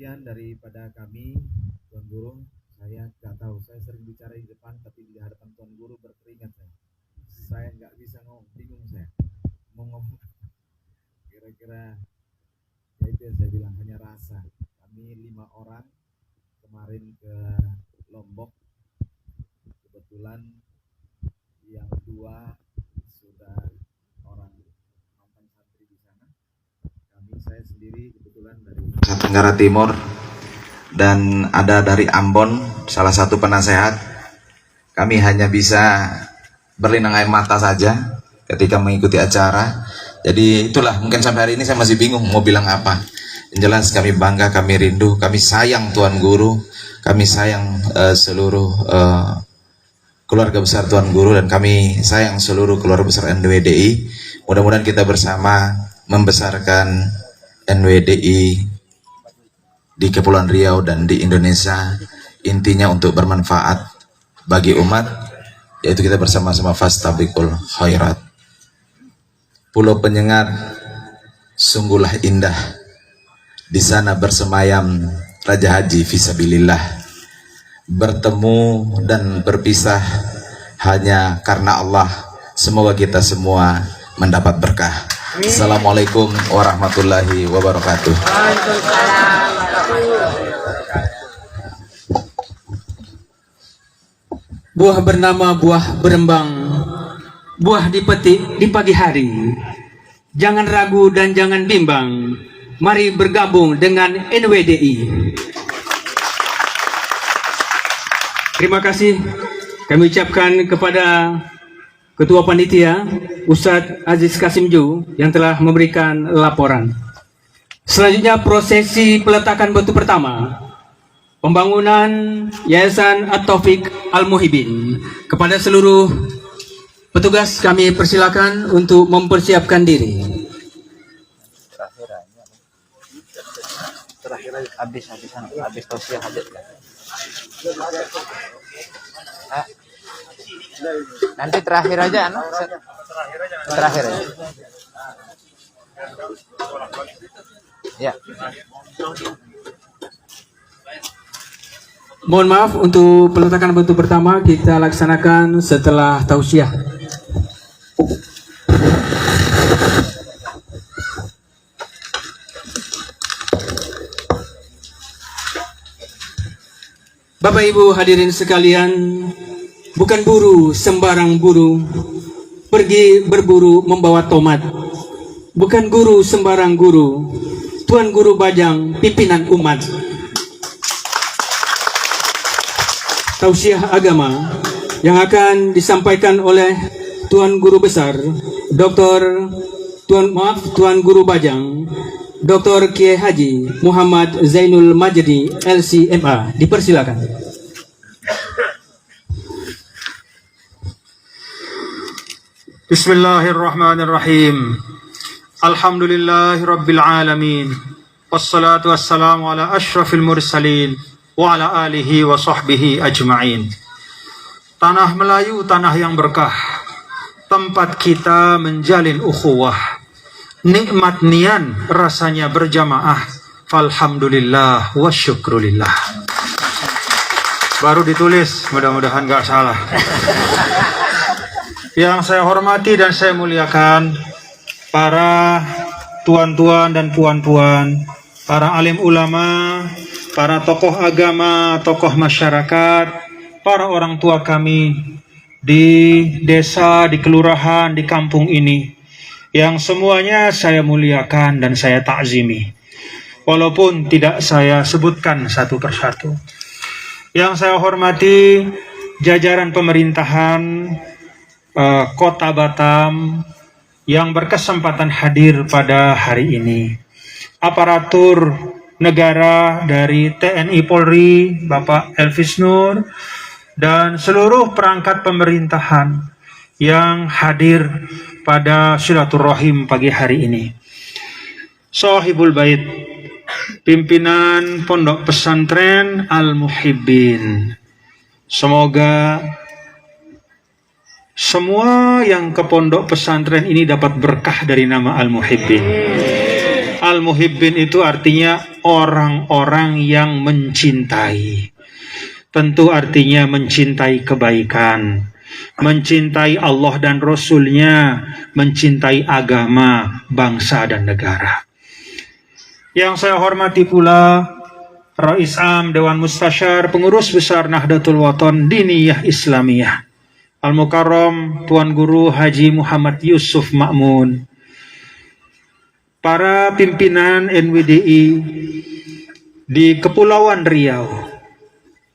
sekian daripada kami, Tuan Guru. Saya nggak tahu, saya sering bicara di depan, tapi di hadapan Tuan Guru berkeringat saya nggak bisa ngomong, bingung saya mau ngomong. Kira-kira ya itu yang saya bilang, hanya rasa. Kami 5 orang kemarin ke Lombok, kebetulan yang 2 sudah orang mantan santri di sana. Saya sendiri kebetulan dari Nusa Tenggara Timur, dan ada dari Ambon, salah satu penasehat. Kami hanya bisa berlinang air mata saja ketika mengikuti acara. Jadi itulah, mungkin sampai hari ini saya masih bingung mau bilang apa. Yang jelas kami bangga, kami rindu, kami sayang Tuan Guru, kami sayang seluruh keluarga besar Tuan Guru, dan kami sayang seluruh keluarga besar NWDI. Mudah-mudahan kita bersama membesarkan NWDI di Kepulauan Riau dan di Indonesia, intinya untuk bermanfaat bagi umat, yaitu kita bersama-sama fastabiqul khairat. Pulau Penyengat sungguhlah indah, di sana bersemayam Raja Haji fisabilillah, bertemu dan berpisah hanya karena Allah. Semoga kita semua mendapat berkah. Assalamualaikum warahmatullahi wabarakatuh. Buah bernama buah berembang, buah dipetik di pagi hari. Jangan ragu dan jangan bimbang, mari bergabung dengan NWDI. Terima kasih kami ucapkan kepada Ketua Panitia Ustadz Aziz Kasim Ju yang telah memberikan laporan. Selanjutnya prosesi peletakan batu pertama, pembangunan Yayasan At-Taufik Al-Muhibin. Kepada seluruh petugas kami persilakan untuk mempersiapkan diri. Habis tausiah hajat. Nanti terakhir aja, terakhir aja. Ya. Mohon maaf, untuk peletakan batu pertama kita laksanakan setelah tausiah. Bapak Ibu hadirin sekalian, bukan buru sembarang buru, pergi berburu membawa tomat. Bukan guru sembarang guru, Tuan Guru Bajang pimpinan umat. Tausiah agama yang akan disampaikan oleh Tuan Guru Besar Tuan Guru Bajang, Dr. Kiai Haji Muhammad Zainul Majdi LCMA. Dipersilakan. Bismillahirrahmanirrahim. Alhamdulillahirabbil alamin. Wassalatu wassalamu ala asyrafil mursalin wa ala alihi wa sahbihi ajma'in. Tanah Melayu, tanah yang berkah, tempat kita menjalin ukhuwah. Nikmat nian rasanya berjamaah. Falhamdulillah wa syukrulillah. Baru ditulis, mudah-mudahan gak salah. Yang saya hormati dan saya muliakan para tuan-tuan dan puan-puan, para alim ulama, para tokoh agama, tokoh masyarakat, para orang tua kami di desa, di kelurahan, di kampung ini, yang semuanya saya muliakan dan saya takzimi, walaupun tidak saya sebutkan satu persatu. Yang saya hormati jajaran pemerintahan Kota Batam yang berkesempatan hadir pada hari ini, aparatur negara dari TNI Polri, Bapak Elvis Nur, dan seluruh perangkat pemerintahan yang hadir pada silaturahim pagi hari ini. Sahibul Bait, pimpinan Pondok Pesantren Al-Muhibbin, semoga semua yang ke pondok pesantren ini dapat berkah dari nama Al-Muhibbin. Al-muhibbin itu artinya orang-orang yang mencintai. Tentu artinya mencintai kebaikan, mencintai Allah dan Rasul-Nya, mencintai agama, bangsa dan negara. Yang saya hormati pula Rais Am Dewan Mustasyar Pengurus Besar Nahdlatul Wathon Diniyah Islamiyah Al-Mukarram Tuan Guru Haji Muhammad Yusuf Ma'mun, para pimpinan NWDI di Kepulauan Riau,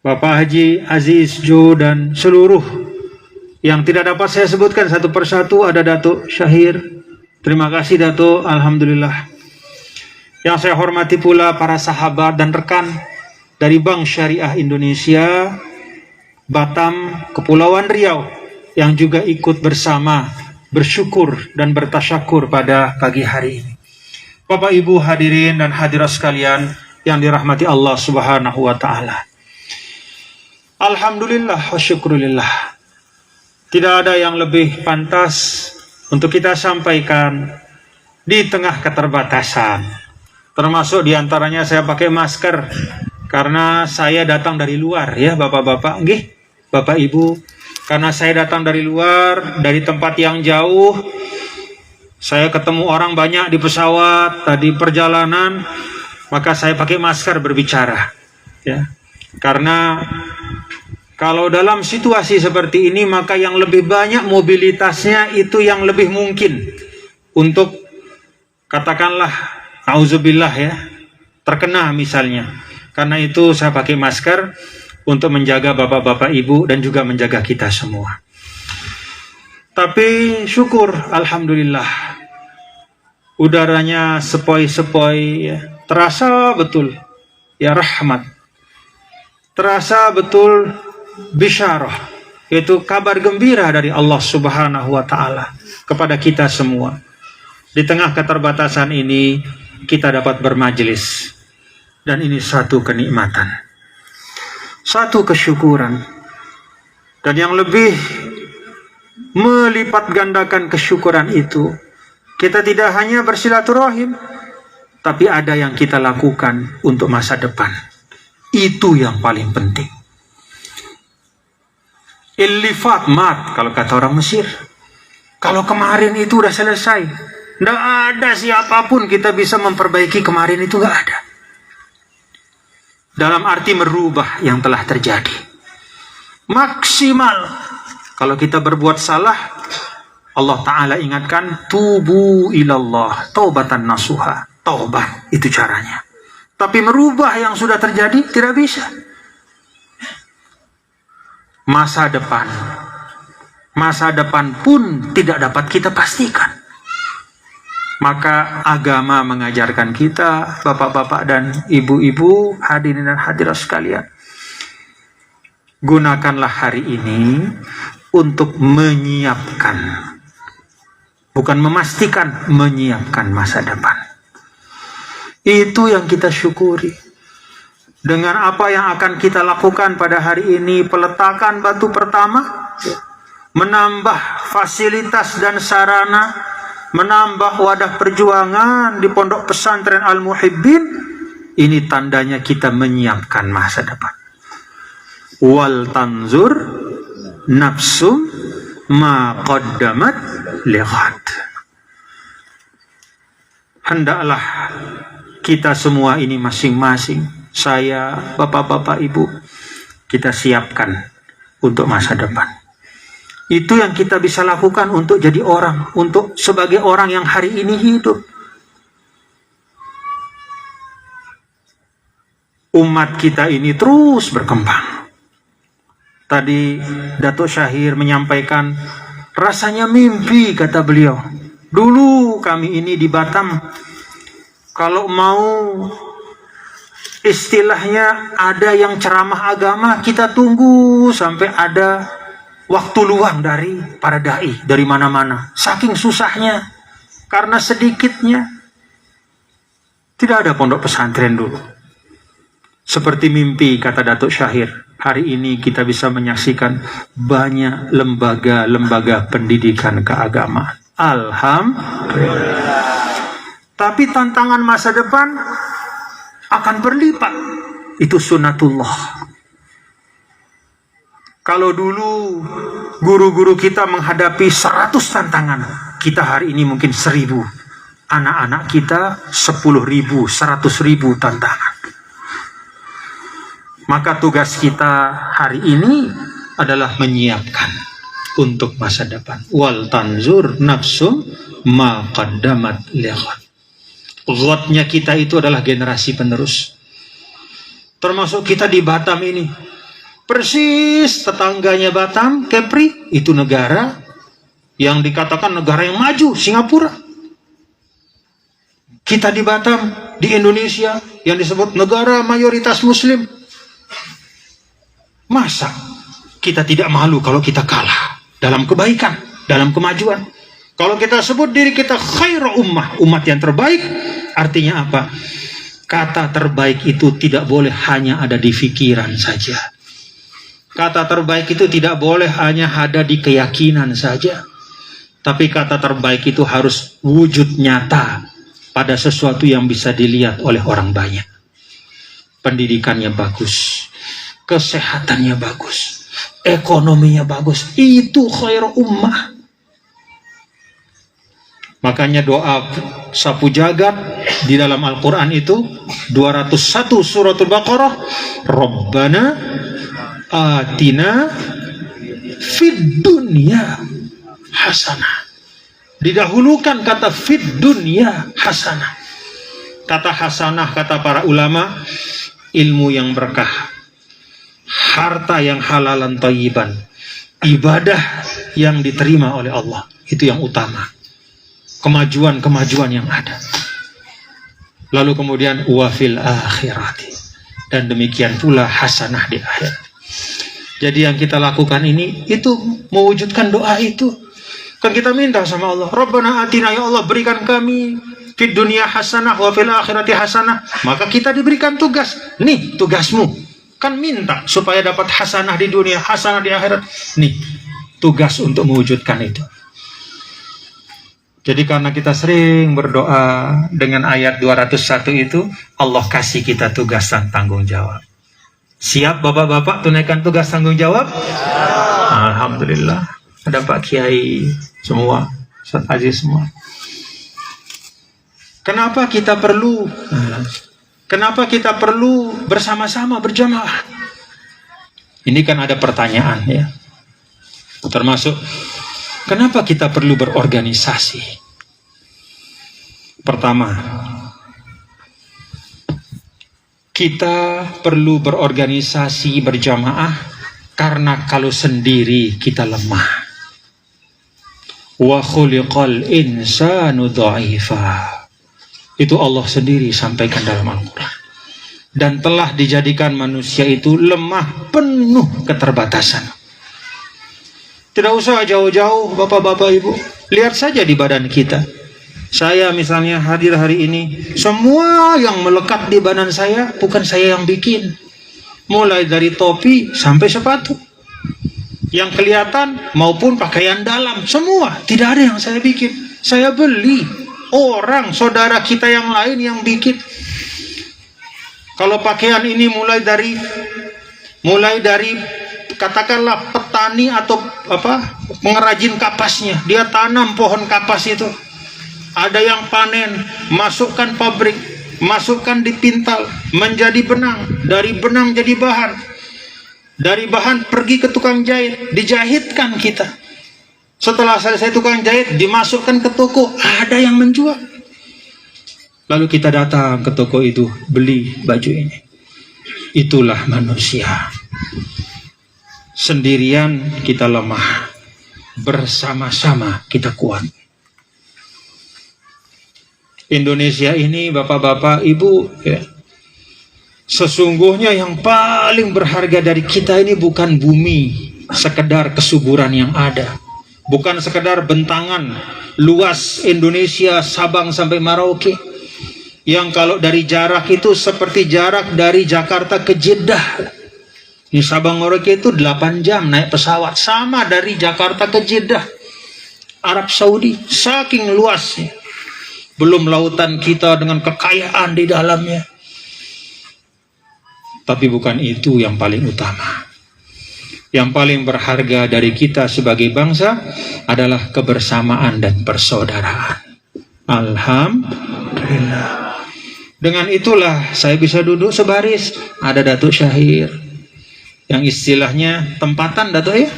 Bapak Haji Aziz Jo, dan seluruh yang tidak dapat saya sebutkan satu persatu. Ada Datuk Syahir, terima kasih Datuk, alhamdulillah. Yang saya hormati pula para sahabat dan rekan dari Bank Syariah Indonesia Batam, Kepulauan Riau, yang juga ikut bersama bersyukur dan bertasyakur pada pagi hari ini. Bapak Ibu hadirin dan hadirat sekalian yang dirahmati Allah Subhanahu wa taala. Alhamdulillah wa syukurillah. Tidak ada yang lebih pantas untuk kita sampaikan di tengah keterbatasan. Termasuk diantaranya saya pakai masker karena saya datang dari luar, ya Bapak-bapak, nggih, Bapak Ibu, karena saya datang dari luar, dari tempat yang jauh. Saya ketemu orang banyak di pesawat, tadi perjalanan, maka saya pakai masker berbicara, ya. Karena kalau dalam situasi seperti ini, maka yang lebih banyak mobilitasnya itu yang lebih mungkin untuk, katakanlah, auzubillah ya, terkena misalnya. Karena itu saya pakai masker untuk menjaga bapak-bapak ibu dan juga menjaga kita semua. Tapi syukur, alhamdulillah, udaranya sepoi-sepoi, ya. Terasa betul, ya rahmat. Terasa betul bisyarah, yaitu kabar gembira dari Allah Subhanahu wa taala kepada kita semua. Di tengah keterbatasan ini kita dapat bermajelis, dan ini satu kenikmatan, satu kesyukuran. Dan yang lebih melipat gandakan kesyukuran itu, kita tidak hanya bersilaturahim, tapi ada yang kita lakukan untuk masa depan. Itu yang paling penting. Illifat mat, kalau kata orang Mesir. Kalau kemarin itu udah selesai, tidak ada siapapun kita bisa memperbaiki kemarin itu, nggak ada. Dalam arti merubah yang telah terjadi. Maksimal. Kalau kita berbuat salah, Allah Ta'ala ingatkan, tubu ilallah, taubatan nasuha. Taubat, itu caranya. Tapi merubah yang sudah terjadi, tidak bisa. Masa depan pun tidak dapat kita pastikan. Maka agama mengajarkan kita, bapak-bapak dan ibu-ibu, hadirin dan hadirat sekalian, gunakanlah hari ini untuk menyiapkan, bukan memastikan, menyiapkan masa depan. Itu yang kita syukuri. Dengan apa yang akan kita lakukan pada hari ini, peletakan batu pertama, menambah fasilitas dan sarana, menambah wadah perjuangan di Pondok Pesantren Al-Muhibbin, ini tandanya kita menyiapkan masa depan. Wal tanzur nafsum ma qaddamat lighad. Hendaklah kita semua ini masing-masing, saya, bapak-bapak, ibu, kita siapkan untuk masa depan. Itu yang kita bisa lakukan untuk jadi orang, untuk sebagai orang yang hari ini hidup. Umat kita ini terus berkembang. Tadi Datuk Syahir menyampaikan, rasanya mimpi, kata beliau. Dulu kami ini di Batam, kalau mau istilahnya ada yang ceramah agama, kita tunggu sampai ada waktu luang dari para dai dari mana-mana. Saking susahnya, karena sedikitnya. Tidak ada pondok pesantren dulu. Seperti mimpi, kata Datuk Syahir, hari ini kita bisa menyaksikan banyak lembaga-lembaga pendidikan keagamaan. Alhamdulillah. Tapi tantangan masa depan akan berlipat. Itu sunnatullah. Kalau dulu guru-guru kita menghadapi 100 tantangan, kita hari ini mungkin 1000. Anak-anak kita 10.000, 100.000 tantangan. Maka tugas kita hari ini adalah menyiapkan untuk masa depan. Wal tanzur nafsum ma qaddamat lighad. Ghadnya kita itu adalah generasi penerus. Termasuk kita di Batam ini. Persis tetangganya Batam, Kepri, itu negara yang dikatakan negara yang maju, Singapura. Kita di Batam, di Indonesia, yang disebut negara mayoritas Muslim. Masa kita tidak malu kalau kita kalah dalam kebaikan, dalam kemajuan? Kalau kita sebut diri kita khairu ummah, umat yang terbaik, artinya apa? Kata terbaik itu tidak boleh hanya ada di pikiran saja. Kata terbaik itu tidak boleh hanya ada di keyakinan saja. Tapi kata terbaik itu harus wujud nyata pada sesuatu yang bisa dilihat oleh orang banyak. Pendidikannya bagus, kesehatannya bagus, ekonominya bagus. Itu khairu ummah. Makanya doa sapu jagat di dalam Al-Quran itu 201 suratul Baqarah, Rabbana atina fid dunya hasanah. Didahulukan kata fid dunya hasanah. Kata hasanah, kata para ulama, ilmu yang berkah, harta yang halalan thayyiban, ibadah yang diterima oleh Allah. Itu yang utama. Kemajuan-kemajuan yang ada. Lalu kemudian wafil akhirati, dan demikian pula hasanah di akhirat. Jadi yang kita lakukan ini itu mewujudkan doa itu. Kan kita minta sama Allah, Rabbana atina, ya Allah berikan kami fid dunya hasanah wa fil akhirati hasanah. Maka kita diberikan tugas. Nih tugasmu. Kan minta supaya dapat hasanah di dunia, hasanah di akhirat. Nih tugas untuk mewujudkan itu. Jadi karena kita sering berdoa dengan ayat 201 itu, Allah kasih kita tugas dan tanggung jawab. Siap bapak-bapak tunaikan tugas tanggung jawab? Alhamdulillah. Ada Pak Kiai semua, Ustaz Aziz semua. Kenapa kita perlu bersama-sama berjamaah? Ini kan ada pertanyaan ya. Termasuk kenapa kita perlu berorganisasi? Pertama, kita perlu berorganisasi berjamaah karena kalau sendiri kita lemah. Wa khuliqal insanu dha'ifa. Itu Allah sendiri sampaikan dalam Al-Quran. Dan telah dijadikan manusia itu lemah, penuh keterbatasan. Tidak usah jauh-jauh bapak-bapak ibu, lihat saja di badan kita. Saya misalnya hadir hari ini, semua yang melekat di badan saya bukan saya yang bikin. Mulai dari topi sampai sepatu, yang kelihatan maupun pakaian dalam, semua tidak ada yang saya bikin. Saya beli, orang saudara kita yang lain yang bikin. Kalau pakaian ini mulai dari katakanlah petani atau pengrajin kapasnya, dia tanam pohon kapas itu, ada yang panen, masukkan pabrik, masukkan dipintal menjadi benang, dari benang jadi bahan, dari bahan pergi ke tukang jahit, dijahitkan kita. Setelah selesai tukang jahit, dimasukkan ke toko, ada yang menjual. Lalu kita datang ke toko itu, beli baju ini. Itulah manusia. Sendirian kita lemah, bersama-sama kita kuat. Indonesia ini bapak-bapak ibu ya, sesungguhnya yang paling berharga dari kita ini bukan bumi, sekedar kesuburan yang ada, bukan sekedar bentangan luas Indonesia Sabang sampai Merauke, yang kalau dari jarak itu seperti jarak dari Jakarta ke Jeddah. Di Sabang Merauke itu 8 jam naik pesawat, sama dari Jakarta ke Jeddah Arab Saudi, saking luasnya. belum lautan kita dengan kekayaan di dalamnya. Tapi bukan itu yang paling utama. Yang paling berharga dari kita sebagai bangsa adalah kebersamaan dan persaudaraan. Alhamdulillah. Dengan itulah saya bisa duduk sebaris. Ada Datuk Syahir yang istilahnya tempatan, Datuk ya.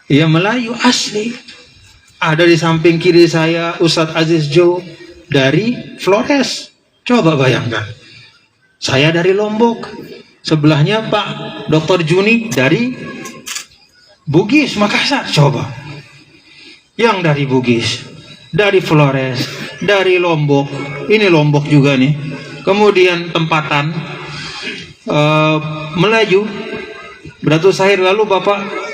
Ia Melayu asli. Ada di samping kiri saya Ustadz Aziz Jo dari Flores. Coba bayangkan. Saya dari Lombok. Sebelahnya Pak Dr. Juni dari Bugis, Makassar. Coba. Yang dari Bugis, dari Flores, dari Lombok. Ini Lombok juga nih. Kemudian tempatan Melayu. Datuk Syahir, lalu Bapak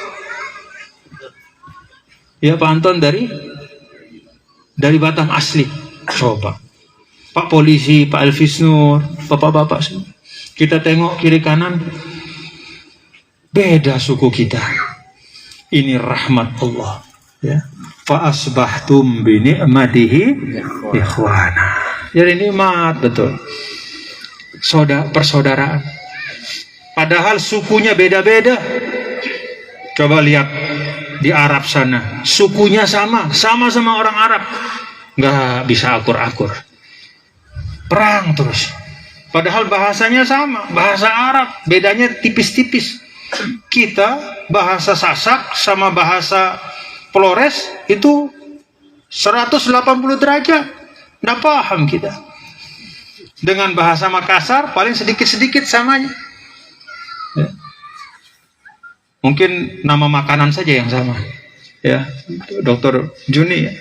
ya Pak Anton dari Batam asli. Coba. Pak Polisi, Pak Elvis Nur, bapak-bapak semua. Kita tengok kiri kanan, beda suku kita. Ini rahmat Allah. Ya. Fa asbahtum bi ni'matihi ikhwana. Jadi nikmat betul. Persaudaraan. Padahal sukunya beda-beda. Coba lihat di Arab sana, sukunya sama-sama orang Arab, nggak bisa akur-akur, perang terus. Padahal bahasanya sama, bahasa Arab, bedanya tipis-tipis. Kita bahasa Sasak sama bahasa Flores itu 180 derajat, nggak paham kita. Dengan bahasa Makassar paling sedikit-sedikit samanya. Ya. Mungkin nama makanan saja yang sama. Ya, Dr. Juni ya.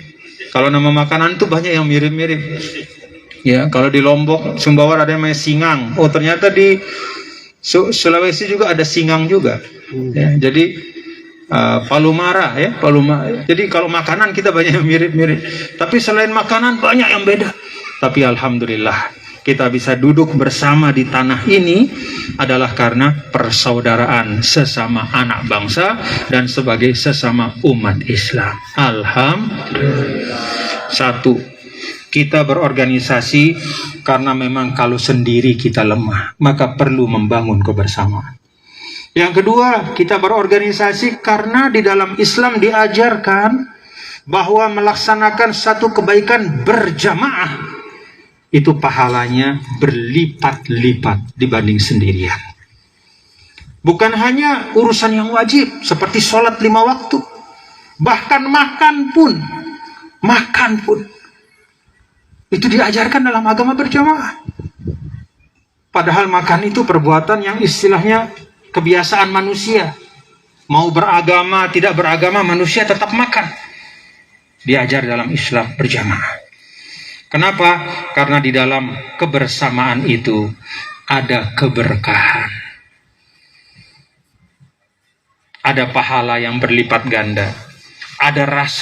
Kalau nama makanan itu banyak yang mirip-mirip. Ya, kalau di Lombok, Sumbawa ada yang namanya singang. Oh, ternyata di Sulawesi juga ada singang juga. Ya, jadi palumara ya, palumara. Jadi kalau makanan kita banyak yang mirip-mirip. Tapi selain makanan banyak yang beda. Tapi alhamdulillah kita bisa duduk bersama di tanah ini adalah karena persaudaraan sesama anak bangsa dan sebagai sesama umat Islam. Alhamdulillah. Satu, kita berorganisasi karena memang kalau sendiri kita lemah, maka perlu membangun kebersamaan. Yang kedua, kita berorganisasi karena di dalam Islam diajarkan bahwa melaksanakan satu kebaikan berjamaah itu pahalanya berlipat-lipat dibanding sendirian. Bukan hanya urusan yang wajib seperti sholat 5 waktu, bahkan makan pun itu diajarkan dalam agama berjamaah. Padahal makan itu perbuatan yang istilahnya kebiasaan manusia. Mau beragama, tidak beragama, manusia tetap makan. Diajar dalam Islam berjamaah. Kenapa? Karena di dalam kebersamaan itu ada keberkahan. Ada pahala yang berlipat ganda. Ada rasa